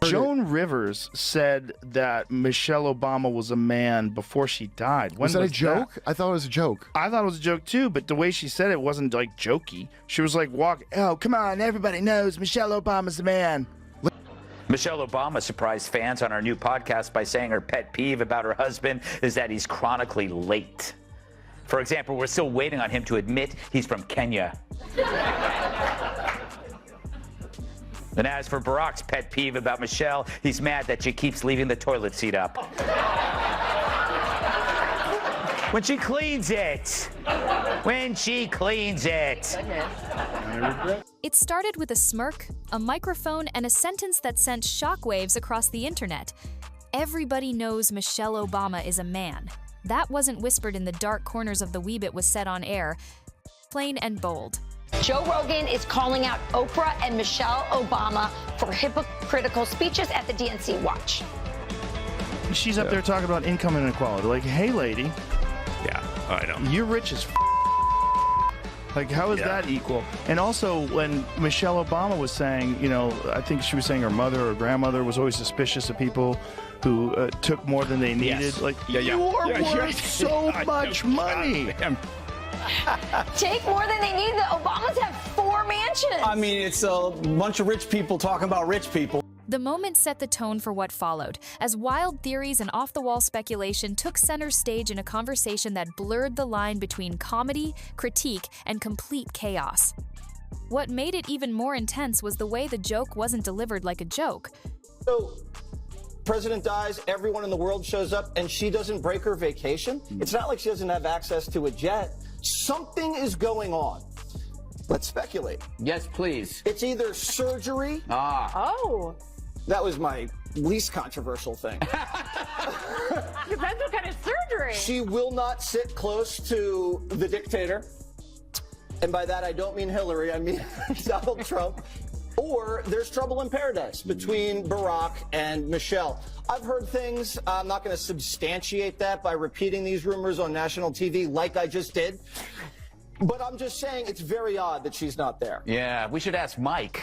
Joan Rivers said that Michelle Obama was a man before she died. When was that a joke? That? I thought it was a joke. I thought it was a joke too, but the way she said it wasn't like jokey. She was like, oh, come on, everybody knows Michelle Obama's a man. Michelle Obama surprised fans on our new podcast by saying her pet peeve about her husband is that he's chronically late. For example, we're still waiting on him to admit he's from Kenya. And as for Barack's pet peeve about Michelle, he's mad that she keeps leaving the toilet seat up. When she cleans it. When she cleans it. It started with a smirk, a microphone, and a sentence that sent shockwaves across the internet. Everybody knows Michelle Obama is a man. That wasn't whispered in the dark corners of the Weebit was said on air. Plain and bold. Joe Rogan is calling out Oprah and Michelle Obama for hypocritical speeches at the DNC Watch. She's up there talking about income inequality. Like, hey, lady. Yeah, I know. You're rich as Like, how is that equal? And also, when Michelle Obama was saying, you know, I think she was saying her mother or grandmother was always suspicious of people who took more than they needed. Yes. Like, you are worth so much money. Take more than they need. The Obamas have 4 mansions. I mean, it's a bunch of rich people talking about rich people. The moment set the tone for what followed, as wild theories and off-the-wall speculation took center stage in a conversation that blurred the line between comedy, critique, and complete chaos. What made it even more intense was the way the joke wasn't delivered like a joke. So, President dies, everyone in the world shows up, and she doesn't break her vacation? It's not like she doesn't have access to a jet. Something is going on. Let's speculate. Yes, please. It's either surgery. Oh. That was my least controversial thing. Depends what kind of surgery. She will not sit close to the dictator. And by that, I don't mean Hillary, I mean Donald Trump. Or there's trouble in paradise between Barack and Michelle. I've heard things. I'm not going to substantiate that by repeating these rumors on national TV like I just did. But I'm just saying it's very odd that she's not there. Yeah, we should ask Mike.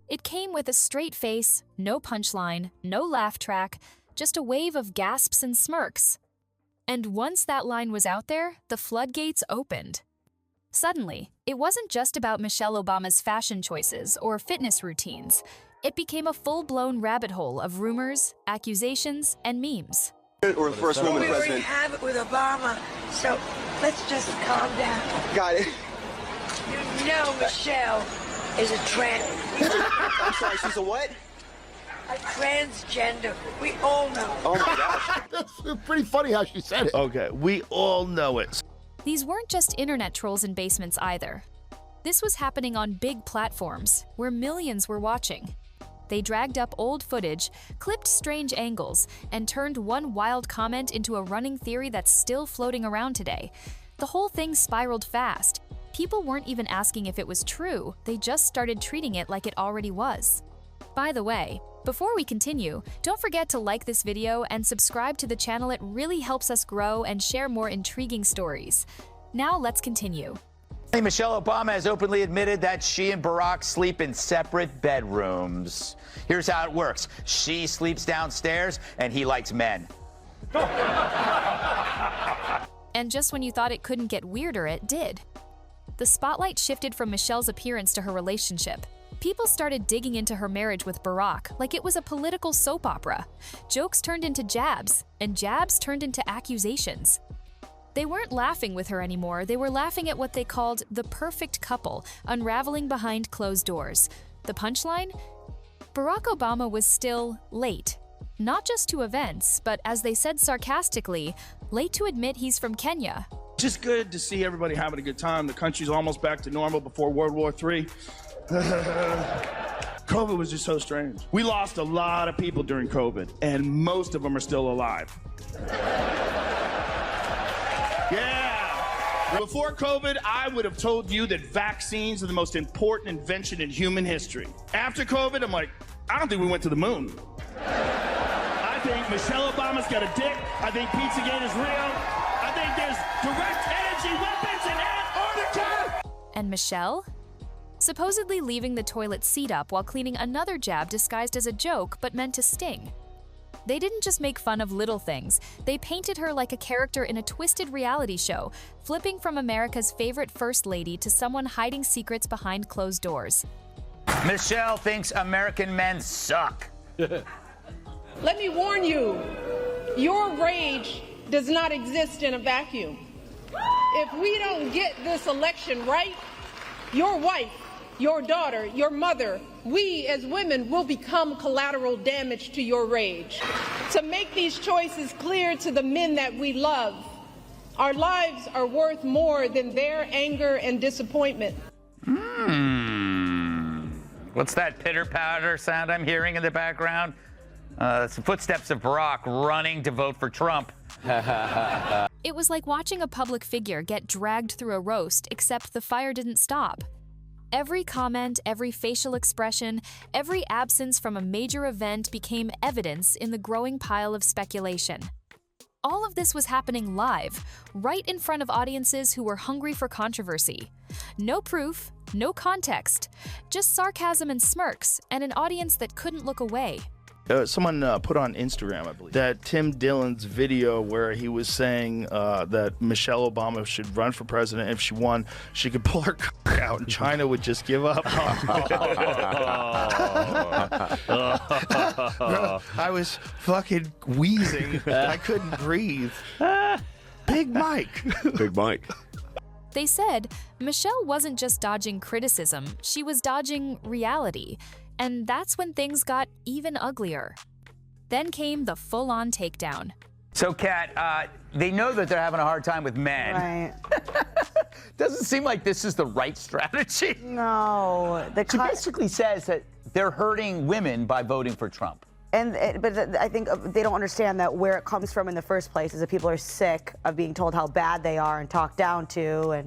It came with a straight face, no punchline, no laugh track, just a wave of gasps and smirks. And once that line was out there, the floodgates opened. Suddenly, it wasn't just about Michelle Obama's fashion choices or fitness routines. It became a full-blown rabbit hole of rumors, accusations, and memes. Or the first woman president. We already have it with Obama, so let's just calm down. Got it. You know Michelle is a I'm sorry, she's a what? a transgender. We all know. Oh my gosh. That's pretty funny how she said it. Okay, we all know it. These weren't just internet trolls in basements either. This was happening on big platforms, where millions were watching. They dragged up old footage, clipped strange angles, and turned one wild comment into a running theory that's still floating around today. The whole thing spiraled fast. People weren't even asking if it was true, they just started treating it like it already was. By the way, before we continue, don't forget to like this video and subscribe to the channel. It really helps us grow and share more intriguing stories. Now let's continue. Michelle Obama has openly admitted that she and Barack sleep in separate bedrooms. Here's how it works. She sleeps downstairs and he likes men. And just when you thought it couldn't get weirder, it did. The spotlight shifted from Michelle's appearance to her relationship. People started digging into her marriage with Barack like it was a political soap opera. Jokes turned into jabs, and jabs turned into accusations. They weren't laughing with her anymore, they were laughing at what they called the perfect couple, unraveling behind closed doors. The punchline? Barack Obama was still late. Not just to events, but as they said sarcastically, late to admit he's from Kenya. Just good to see everybody having a good time. The country's almost back to normal before World War III. COVID was just so strange. We lost a lot of people during COVID, and most of them are still alive. Yeah. Before COVID, I would have told you that vaccines are the most important invention in human history. After COVID, I'm like, I don't think we went to the moon. I think Michelle Obama's got a dick. I think Pizzagate is real. I think there's direct energy weapons in Antarctica. And Michelle? supposedly leaving the toilet seat up while cleaning another jab disguised as a joke but meant to sting. They didn't just make fun of little things, they painted her like a character in a twisted reality show, flipping from America's favorite first lady to someone hiding secrets behind closed doors. Michelle thinks American men suck. Let me warn you, your rage does not exist in a vacuum. If we don't get this election right, your wife, your daughter, your mother, we as women will become collateral damage to your rage. To make these choices clear to the men that we love, our lives are worth more than their anger and disappointment. What's that pitter-patter sound I'm hearing in the background? It's the footsteps of Barack running to vote for Trump. It was like watching a public figure get dragged through a roast, except the fire didn't stop. Every comment, every facial expression, every absence from a major event became evidence in the growing pile of speculation. All of this was happening live, right in front of audiences who were hungry for controversy. No proof, no context, just sarcasm and smirks, and an audience that couldn't look away. Someone put on Instagram, I believe, that Tim Dillon's video where he was saying that Michelle Obama should run for president. If she won, she could pull her cock out and China would just give up. I was fucking wheezing. I couldn't breathe. Big Mike. Big Mike. They said Michelle wasn't just dodging criticism, she was dodging reality. And that's when things got even uglier. Then came the full-on takedown. So, Kat, they know that they're having a hard time with men. Right. Doesn't seem like this is the right strategy. No. She basically says that they're hurting women by voting for Trump. But I think they don't understand that where it comes from in the first place is that people are sick of being told how bad they are and talked down to,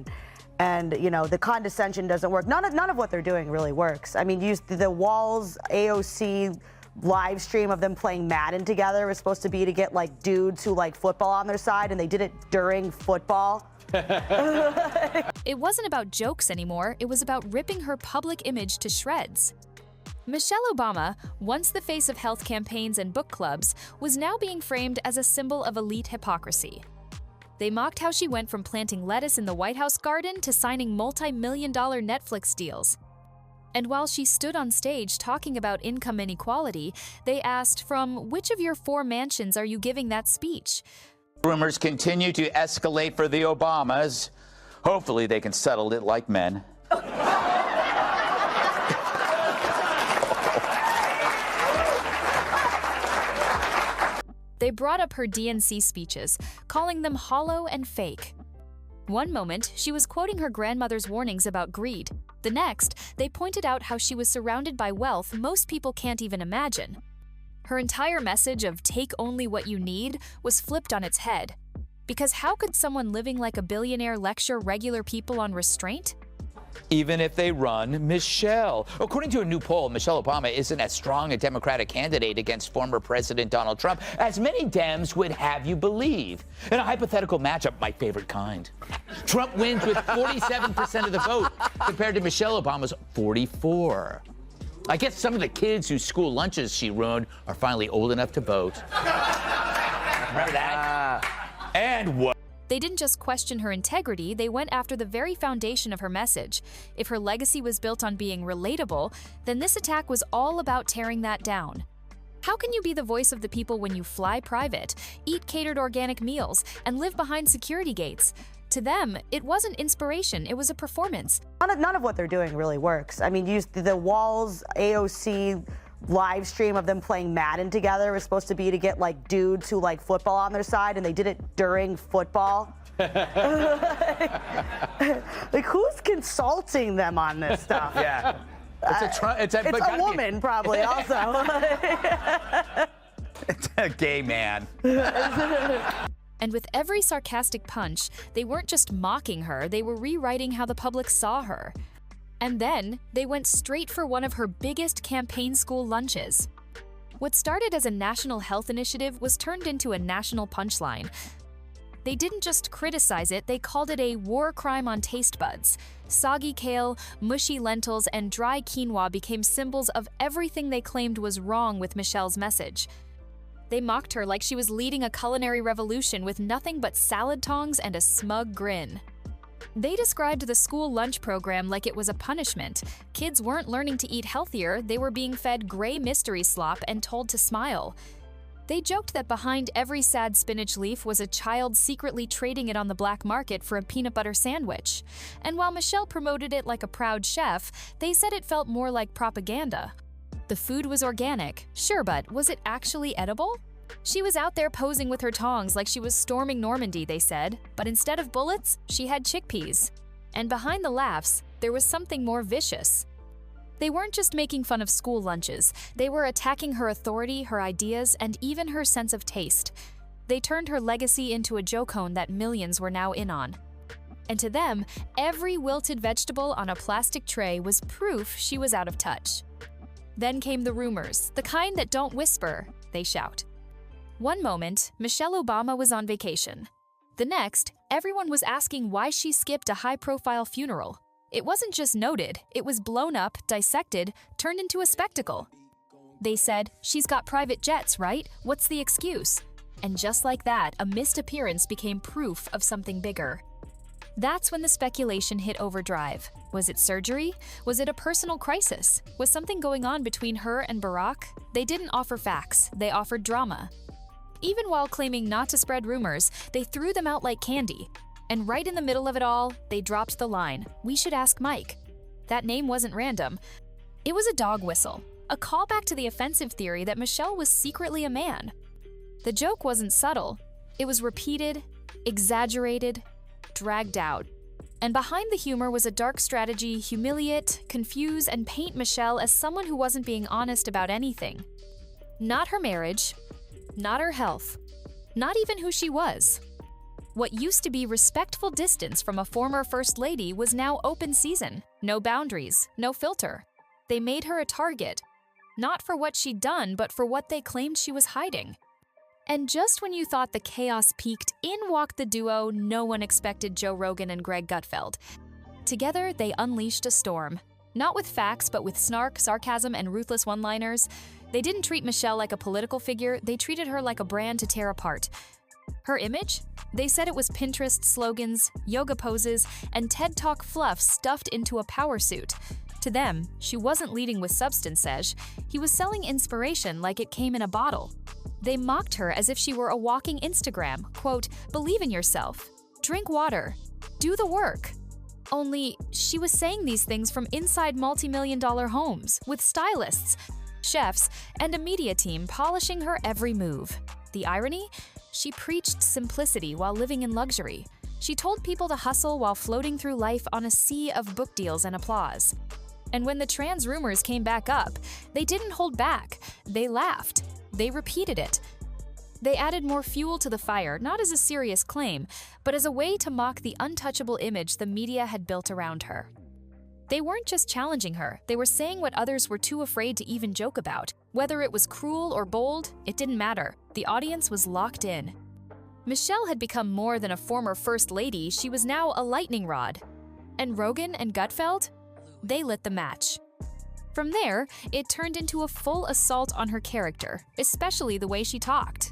and you know, the condescension doesn't work. None of what they're doing really works. I mean, use the Walls AOC live stream of them playing Madden together was supposed to be to get like dudes who like football on their side, and they did it during football. It wasn't about jokes anymore, it was about ripping her public image to shreds. Michelle Obama, once the face of health campaigns and book clubs, was now being framed as a symbol of elite hypocrisy. They mocked how she went from planting lettuce in the White House garden to signing multi-million-dollar Netflix deals. And while she stood on stage talking about income inequality, they asked, from which of your 4 mansions are you giving that speech? Rumors continue to escalate for the Obamas. Hopefully they can settle it like men. They brought up her DNC speeches, calling them hollow and fake. One moment, she was quoting her grandmother's warnings about greed. The next, they pointed out how she was surrounded by wealth most people can't even imagine. Her entire message of take only what you need was flipped on its head. Because how could someone living like a billionaire lecture regular people on restraint? Even if they run Michelle. According to a new poll, Michelle Obama isn't as strong a Democratic candidate against former President Donald Trump as many Dems would have you believe. In a hypothetical matchup, my favorite kind. Trump wins with 47% of the vote compared to Michelle Obama's 44%. I guess some of the kids whose school lunches she ruined are finally old enough to vote. Remember that? And what? They didn't just question her integrity, they went after the very foundation of her message. If her legacy was built on being relatable, then this attack was all about tearing that down. How can you be the voice of the people when you fly private, eat catered organic meals, and live behind security gates? To them, it wasn't inspiration, it was a performance. None of what they're doing really works. I mean, use the Walls AOC live stream of them playing Madden together was supposed to be to get like dudes who like football on their side, and they did it during football. Like, who's consulting them on this stuff? Yeah. It's a woman, probably, also. It's a gay man. And with every sarcastic punch, they weren't just mocking her, they were rewriting how the public saw her. And then, they went straight for one of her biggest campaign school lunches. What started as a national health initiative was turned into a national punchline. They didn't just criticize it, they called it a war crime on taste buds. Soggy kale, mushy lentils, and dry quinoa became symbols of everything they claimed was wrong with Michelle's message. They mocked her like she was leading a culinary revolution with nothing but salad tongs and a smug grin. They described the school lunch program like it was a punishment. Kids weren't learning to eat healthier, they were being fed gray mystery slop and told to smile. They joked that behind every sad spinach leaf was a child secretly trading it on the black market for a peanut butter sandwich. And while Michelle promoted it like a proud chef, they said it felt more like propaganda. The food was organic, sure, but was it actually edible? She was out there posing with her tongs like she was storming Normandy, they said, but instead of bullets, she had chickpeas. And behind the laughs, there was something more vicious. They weren't just making fun of school lunches, they were attacking her authority, her ideas, and even her sense of taste. They turned her legacy into a joke-hone that millions were now in on. And to them, every wilted vegetable on a plastic tray was proof she was out of touch. Then came the rumors, the kind that don't whisper, they shout. One moment, Michelle Obama was on vacation. The next, everyone was asking why she skipped a high-profile funeral. It wasn't just noted, it was blown up, dissected, turned into a spectacle. They said, she's got private jets, right? What's the excuse? And just like that, a missed appearance became proof of something bigger. That's when the speculation hit overdrive. Was it surgery? Was it a personal crisis? Was something going on between her and Barack? They didn't offer facts, they offered drama. Even while claiming not to spread rumors, they threw them out like candy. And right in the middle of it all, they dropped the line, "We should ask Mike." That name wasn't random. It was a dog whistle, a callback to the offensive theory that Michelle was secretly a man. The joke wasn't subtle. It was repeated, exaggerated, dragged out. And behind the humor was a dark strategy, humiliate, confuse, and paint Michelle as someone who wasn't being honest about anything. Not her marriage, not her health, not even who she was. What used to be respectful distance from a former First Lady was now open season. No boundaries, no filter. They made her a target, not for what she'd done, but for what they claimed she was hiding. And just when you thought the chaos peaked, in walked the duo no one expected, Joe Rogan and Greg Gutfeld. Together, they unleashed a storm. Not with facts, but with snark, sarcasm, and ruthless one-liners. They didn't treat Michelle like a political figure, they treated her like a brand to tear apart. Her image? They said it was Pinterest slogans, yoga poses, and TED Talk fluff stuffed into a power suit. To them, she wasn't leading with substance, Sej. He was selling inspiration like it came in a bottle. They mocked her as if she were a walking Instagram, quote, "Believe in yourself, drink water, do the work." Only, she was saying these things from inside multi-million-dollar homes, with stylists, chefs, and a media team polishing her every move. The irony? She preached simplicity while living in luxury. She told people to hustle while floating through life on a sea of book deals and applause. And when the trans rumors came back up, they didn't hold back. They laughed. They repeated it. They added more fuel to the fire, not as a serious claim, but as a way to mock the untouchable image the media had built around her. They weren't just challenging her, they were saying what others were too afraid to even joke about. Whether it was cruel or bold, it didn't matter. The audience was locked in. Michelle had become more than a former First Lady, she was now a lightning rod. And Rogan and Gutfeld? They lit the match. From there, it turned into a full assault on her character, especially the way she talked.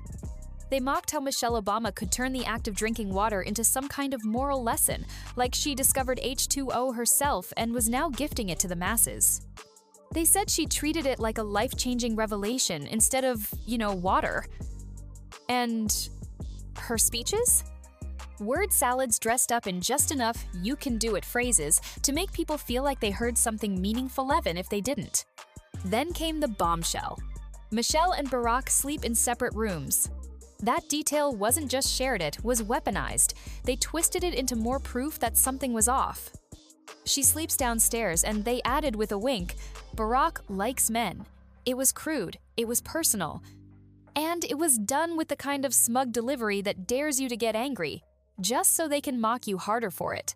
They mocked how Michelle Obama could turn the act of drinking water into some kind of moral lesson, like she discovered H2O herself and was now gifting it to the masses. They said she treated it like a life-changing revelation instead of, water. And her speeches? Word salads dressed up in just enough you-can-do-it phrases to make people feel like they heard something meaningful even if they didn't. Then came the bombshell. Michelle and Barack sleep in separate rooms. That detail wasn't just shared, it was weaponized. They twisted it into more proof that something was off. She sleeps downstairs, and they added with a wink, Barack likes men. It was crude, it was personal, and it was done with the kind of smug delivery that dares you to get angry, just so they can mock you harder for it.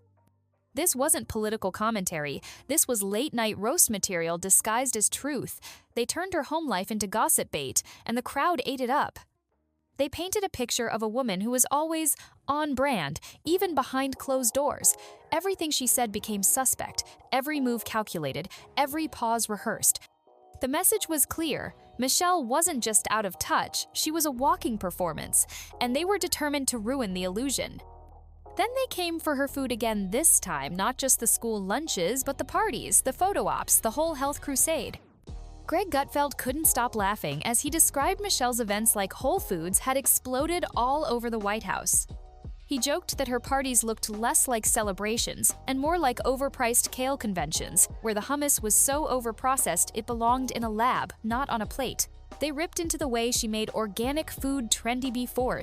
This wasn't political commentary, this was late-night roast material disguised as truth. They turned her home life into gossip bait, and the crowd ate it up. They painted a picture of a woman who was always on brand, even behind closed doors. Everything she said became suspect, every move calculated, every pause rehearsed. The message was clear. Michelle wasn't just out of touch, she was a walking performance, and they were determined to ruin the illusion. Then they came for her food again this time, not just the school lunches, but the parties, the photo ops, the whole health crusade. Greg Gutfeld couldn't stop laughing as he described Michelle's events like Whole Foods had exploded all over the White House. He joked that her parties looked less like celebrations and more like overpriced kale conventions, where the hummus was so overprocessed it belonged in a lab, not on a plate. They ripped into the way she made organic food trendy before.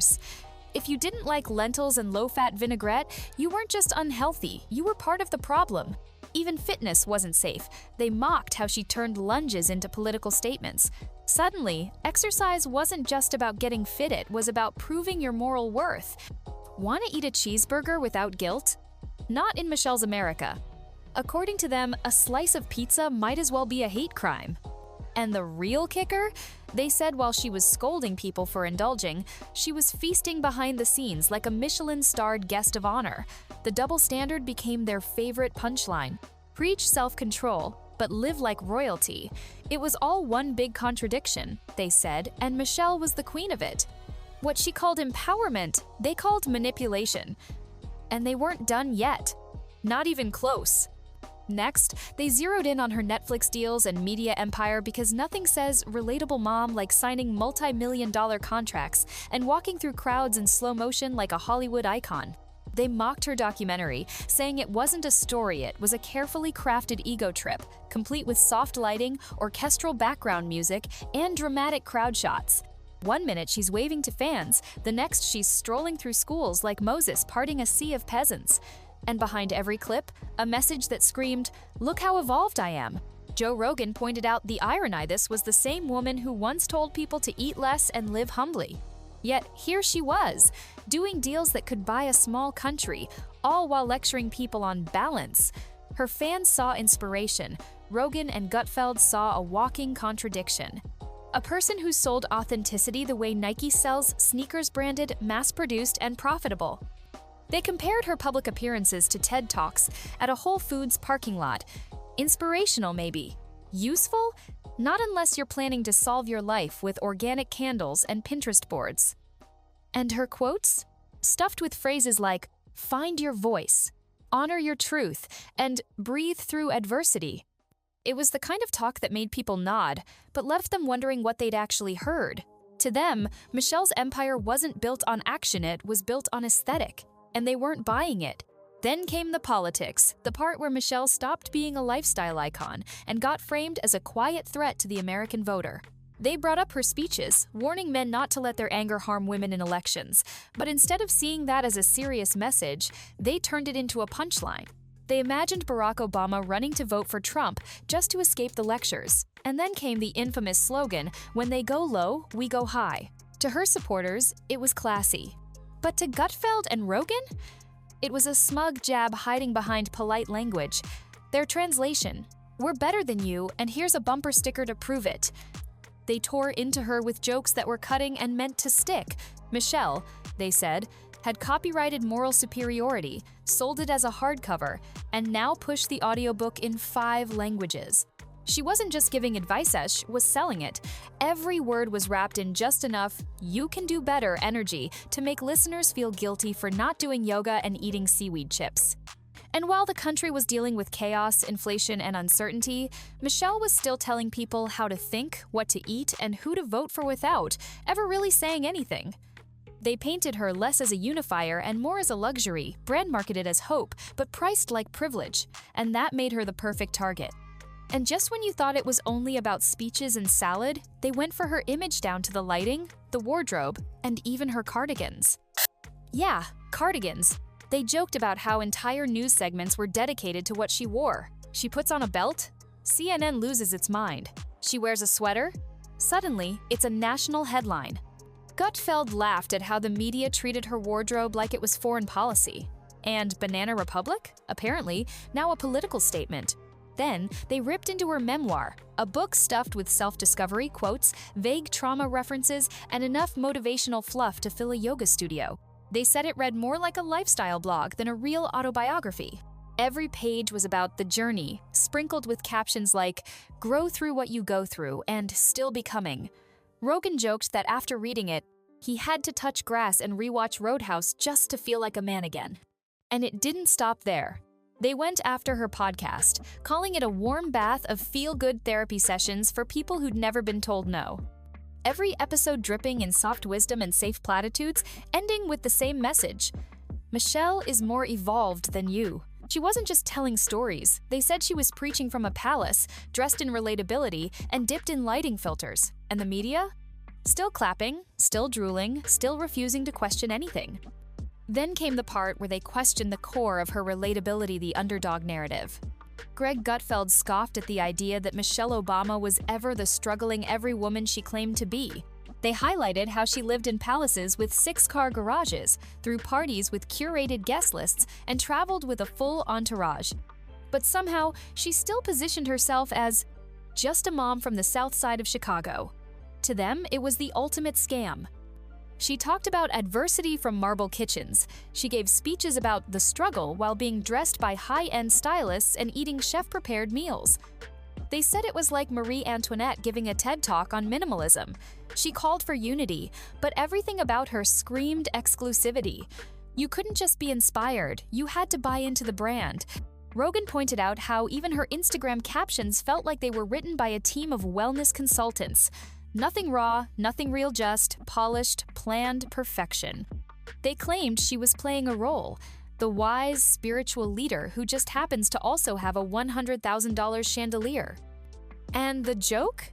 If you didn't like lentils and low-fat vinaigrette, you weren't just unhealthy, you were part of the problem. Even fitness wasn't safe. They mocked how she turned lunges into political statements. Suddenly, exercise wasn't just about getting fit, it was about proving your moral worth. Want to eat a cheeseburger without guilt? Not in Michelle's America. According to them, a slice of pizza might as well be a hate crime. And the real kicker? They said while she was scolding people for indulging, she was feasting behind the scenes like a Michelin-starred guest of honor. The double standard became their favorite punchline. Preach self-control, but live like royalty. It was all one big contradiction, they said, and Michelle was the queen of it. What she called empowerment, they called manipulation. And they weren't done yet. Not even close. Next, they zeroed in on her Netflix deals and media empire because nothing says relatable mom like signing multi-million-dollar contracts and walking through crowds in slow motion like a Hollywood icon. They mocked her documentary, saying it wasn't a story, it was a carefully crafted ego trip, complete with soft lighting, orchestral background music, and dramatic crowd shots. One minute she's waving to fans, the next she's strolling through schools like Moses parting a sea of peasants. And behind every clip, a message that screamed, "Look how evolved I am." Joe Rogan pointed out the irony of this was the same woman who once told people to eat less and live humbly. Yet here she was, doing deals that could buy a small country, all while lecturing people on balance. Her fans saw inspiration. Rogan and Gutfeld saw a walking contradiction. A person who sold authenticity the way Nike sells sneakers branded, mass-produced, and profitable. They compared her public appearances to TED Talks at a Whole Foods parking lot. Inspirational, maybe. Useful? Not unless you're planning to solve your life with organic candles and Pinterest boards. And her quotes? Stuffed with phrases like, "Find your voice," "Honor your truth," and "Breathe through adversity." It was the kind of talk that made people nod, but left them wondering what they'd actually heard. To them, Michelle's empire wasn't built on action, it was built on aesthetic. And they weren't buying it. Then came the politics, the part where Michelle stopped being a lifestyle icon and got framed as a quiet threat to the American voter. They brought up her speeches, warning men not to let their anger harm women in elections, but instead of seeing that as a serious message, they turned it into a punchline. They imagined Barack Obama running to vote for Trump just to escape the lectures. And then came the infamous slogan, "When they go low, we go high." To her supporters, it was classy. But to Gutfeld and Rogan? It was a smug jab hiding behind polite language. Their translation, "We're better than you, and here's a bumper sticker to prove it." They tore into her with jokes that were cutting and meant to stick. Michelle, they said, had copyrighted moral superiority, sold it as a hardcover, and now pushed the audiobook in 5 languages. She wasn't just giving advice, she was selling it. Every word was wrapped in just enough "you can do better" energy to make listeners feel guilty for not doing yoga and eating seaweed chips. And while the country was dealing with chaos, inflation, and uncertainty, Michelle was still telling people how to think, what to eat, and who to vote for without ever really saying anything. They painted her less as a unifier and more as a luxury, brand marketed as hope, but priced like privilege, and that made her the perfect target. And just when you thought it was only about speeches and salad, they went for her image down to the lighting, the wardrobe, and even her cardigans. Yeah, cardigans. They joked about how entire news segments were dedicated to what she wore. She puts on a belt? CNN loses its mind. She wears a sweater? Suddenly, it's a national headline. Gutfeld laughed at how the media treated her wardrobe like it was foreign policy. And Banana Republic? Apparently, now a political statement. Then, they ripped into her memoir, a book stuffed with self-discovery quotes, vague trauma references, and enough motivational fluff to fill a yoga studio. They said it read more like a lifestyle blog than a real autobiography. Every page was about the journey, sprinkled with captions like, "Grow through what you go through," and "Still becoming." Rogan joked that after reading it, he had to touch grass and rewatch Roadhouse just to feel like a man again. And it didn't stop there. They went after her podcast, calling it a warm bath of feel-good therapy sessions for people who'd never been told no. Every episode dripping in soft wisdom and safe platitudes, ending with the same message. Michelle is more evolved than you. She wasn't just telling stories. They said she was preaching from a palace, dressed in relatability, and dipped in lighting filters. And the media? Still clapping, still drooling, still refusing to question anything. Then came the part where they questioned the core of her relatability, the underdog narrative. Greg Gutfeld scoffed at the idea that Michelle Obama was ever the struggling every woman she claimed to be. They highlighted how she lived in palaces with 6-car garages, threw parties with curated guest lists, and traveled with a full entourage. But somehow, she still positioned herself as just a mom from the south side of Chicago. To them, it was the ultimate scam. She talked about adversity from marble kitchens. She gave speeches about the struggle while being dressed by high-end stylists and eating chef-prepared meals. They said it was like Marie Antoinette giving a TED Talk on minimalism. She called for unity, but everything about her screamed exclusivity. You couldn't just be inspired, you had to buy into the brand. Rogan pointed out how even her Instagram captions felt like they were written by a team of wellness consultants. Nothing raw, nothing real, just polished, planned perfection. They claimed she was playing a role, the wise, spiritual leader who just happens to also have a $100,000 chandelier. And the joke?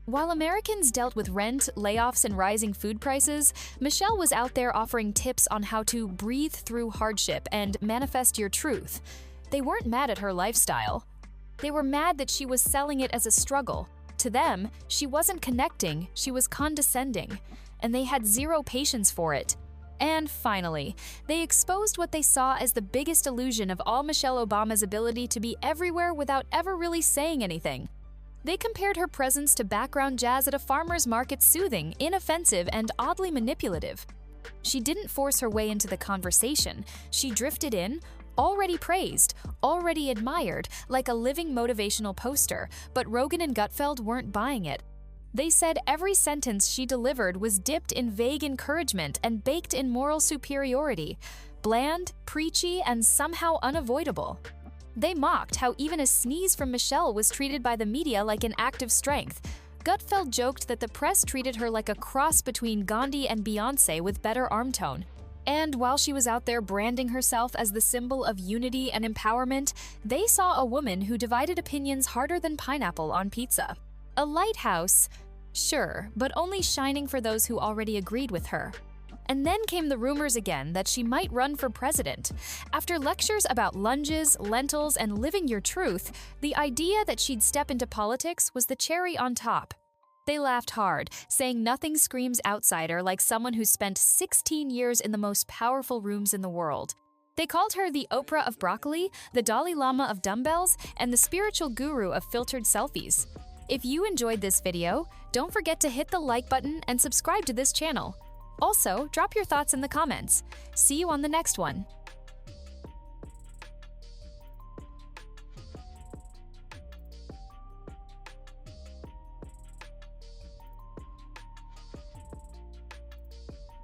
While Americans dealt with rent, layoffs, and rising food prices, Michelle was out there offering tips on how to breathe through hardship and manifest your truth. They weren't mad at her lifestyle. They were mad that she was selling it as a struggle. To them, she wasn't connecting, she was condescending, and they had zero patience for it. And finally, they exposed what they saw as the biggest illusion of all Michelle Obama's ability to be everywhere without ever really saying anything. They compared her presence to background jazz at a farmer's market, soothing, inoffensive, and oddly manipulative. She didn't force her way into the conversation. She drifted in, already praised, already admired, like a living motivational poster, but Rogan and Gutfeld weren't buying it. They said every sentence she delivered was dipped in vague encouragement and baked in moral superiority, bland, preachy, and somehow unavoidable. They mocked how even a sneeze from Michelle was treated by the media like an act of strength. Gutfeld joked that the press treated her like a cross between Gandhi and Beyoncé with better arm tone. And while she was out there branding herself as the symbol of unity and empowerment, they saw a woman who divided opinions harder than pineapple on pizza. A lighthouse, sure, but only shining for those who already agreed with her. And then came the rumors again that she might run for president. After lectures about lunges, lentils, and living your truth, the idea that she'd step into politics was the cherry on top. They laughed hard, saying nothing screams outsider like someone who spent 16 years in the most powerful rooms in the world. They called her the Oprah of broccoli, the Dalai Lama of dumbbells, and the spiritual guru of filtered selfies. If you enjoyed this video, don't forget to hit the like button and subscribe to this channel. Also, drop your thoughts in the comments. See you on the next one.